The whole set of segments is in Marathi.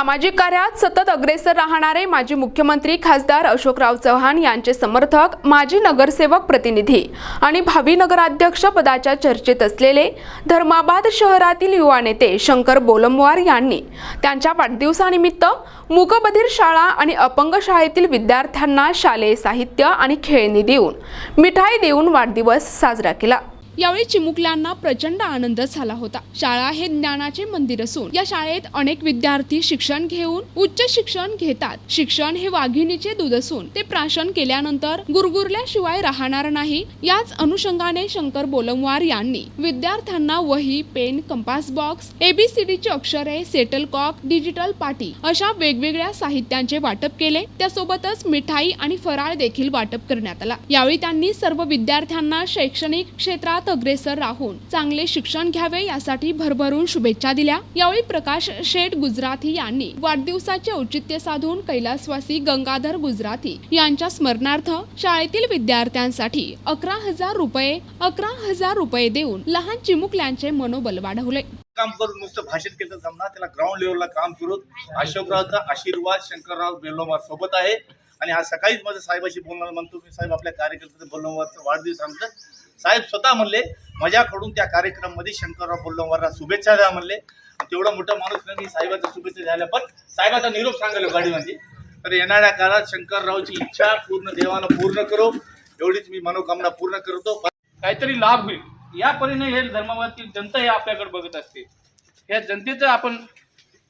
सामाजिक कार्यात सतत अग्रेसर राहणारे माजी मुख्यमंत्री खासदार अशोकराव चव्हाण यांचे समर्थक, माजी नगरसेवक प्रतिनिधी आणि भावी नगराध्यक्ष पदाच्या चर्चेत असलेले धर्माबाद शहरातील युवा नेते शंकर बोलमवार यांनी त्यांच्या वाढदिवसानिमित्त मूकबधिर शाळा आणि अपंग शाळेतील विद्यार्थ्यांना शालेय साहित्य आणि खेळणी देऊन, मिठाई देऊन वाढदिवस साजरा केला। यावेळी चिमुकल्यांना प्रचंड आनंद झाला होता। शाळा हे ज्ञानाचे मंदिर असून या शाळेत अनेक विद्यार्थी शिक्षण घेऊन उच्च शिक्षण घेतात। शिक्षण हे वाघिणीचे दूध असून ते प्राशन केल्यानंतर गुरगुरल्याशिवाय राहणार नाही। याच अनुषंगाने शंकर बोलमवार यांनी विद्यार्थ्यांना वही, पेन, कंपास बॉक्स, ABCDची अक्षरे, सेटल कॉक, डिजिटल पाटी अशा वेगवेगळ्या साहित्यांचे वाटप केले। त्यासोबतच मिठाई आणि फराळ देखील वाटप करण्यात आला। यावेळी त्यांनी सर्व विद्यार्थ्यांना शैक्षणिक क्षेत्रात अग्रेसर राहून चांगले शिक्षण घ्यावे यासाठी भरभरून शुभेच्छा दिल्या। यावेळी प्रकाश शेठ गुजराथी यांनी वाढदिवसाचे औचित्य साधून कैलासवासी गंगाधर गुजराथी यांच्या स्मरणार्थ शाळेतील विद्यार्थ्यांसाठी 11,000 रुपये देऊन लहान चिमुकल्यांचे मनोबल वाढवले। काम करून नुसतं भाषण केलं जमणार, त्याला ग्राउंड लेवलला काम करून अशोकरावचा आशीर्वाद शंकरराव बोलमवार सोबत आहे। आणि आज सकाळीच माझं साहेबाशी बोलणं म्हणतो की साहेब आपल्या कार्यकर्ते बोलमवारचा वाढदिवस आमचा। साहेब स्वतः म्हणले माझ्याकडून त्या कार्यक्रमामध्ये शंकरराव बोलमवारला शुभेच्छा द्या म्हणले। तेवढा मोठा माणूस नाही साहेबाचा शुभेच्छा द्यायला, पण साहेबाचा निरोप सांगायला गाडीमध्ये। तर येणाऱ्या काळात शंकररावची इच्छा पूर्ण देवाला पूर्ण करो एवढीच मी मनोकामना पूर्ण करतो। काहीतरी लाभ होईल या परीने हे धर्माबादची जनता हे आपल्याकडे बघत असते। या जनतेचं आपण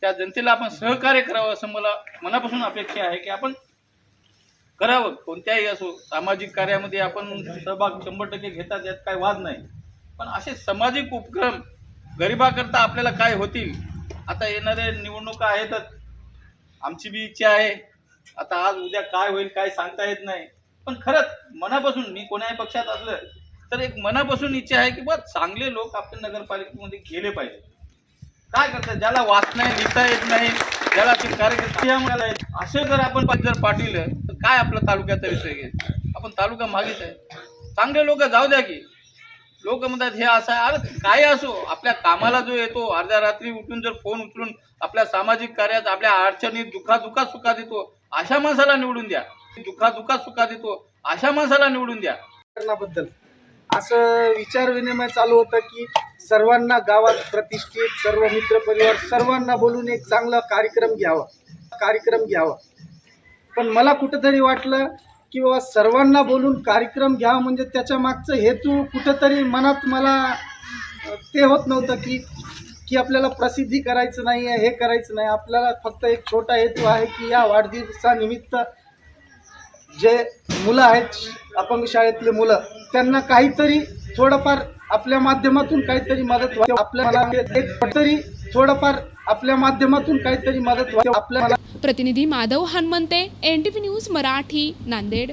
त्या जनतेला आपण सहकार्य करावं असं मला मनापासून अपेक्षा आहे की आपण करावं। कोणत्याही असो सामाजिक कार्यामध्ये आपण सहभाग 100% घेतात, यात काही वाद नाही। पण असे सामाजिक उपक्रम गरिबाकरता आपल्याला काय होतील, आता येणारे निवडणुका आहेतच। आमची बी इच्छा आहे, आता आज उद्या काय होईल काय सांगता येत नाही। पण खरंच मनापासून मी कोणाही पक्षात असलं तर एक मनापासून इच्छा आहे की बा चांगले लोक आपल्या नगरपालिकेमध्ये गेले पाहिजे। काय करतात, ज्याला वाचता लिहिता येत नाही, ज्याला ते कार्यकर्ते आहेत, असे जर आपण जर पाठवलं तर काय आपला तालुक्याचा विषय घेईल। आपण तालुका मागेच आहे, चांगले लोक जाऊ द्या की। लोक म्हणतात हे असं आहे, अरे काय असो, आपल्या कामाला जो येतो अर्ध्या रात्री उठून जर फोन उचलून आपल्या सामाजिक कार्यात आपल्या अडचणीत दुःखात सुखात येतो अशा माणसाला निवडून द्या। दुःखात सुखात येतो अशा माणसाला निवडून द्या। बद्दल असं विचार विनिमय चालू होतं की सर्वांना गावात प्रतिष्ठित सर्व मित्र परिवार सर्वांना बोलून एक चांगला कार्यक्रम घ्यावा। पण मला कुठंतरी वाटलं की बाबा सर्वांना बोलून कार्यक्रम घ्यावा म्हणजे त्याच्या मागचं हेतू कुठंतरी मनात मला ते होत नव्हतं की आपल्याला प्रसिद्धी करायचं नाही आहे, हे करायचं नाही। आपल्याला फक्त एक छोटा हेतू आहे की या वाढदिवसानिमित्त जे मुलं आहेत अपंग शाळेतले मुलं, त्यांना काहीतरी थोडंफार आपल्या माध्यमातून काहीतरी मदत व्हावी। प्रतिनिधी माधव हनुमंते, NTV न्यूज मराठी, नांदेड।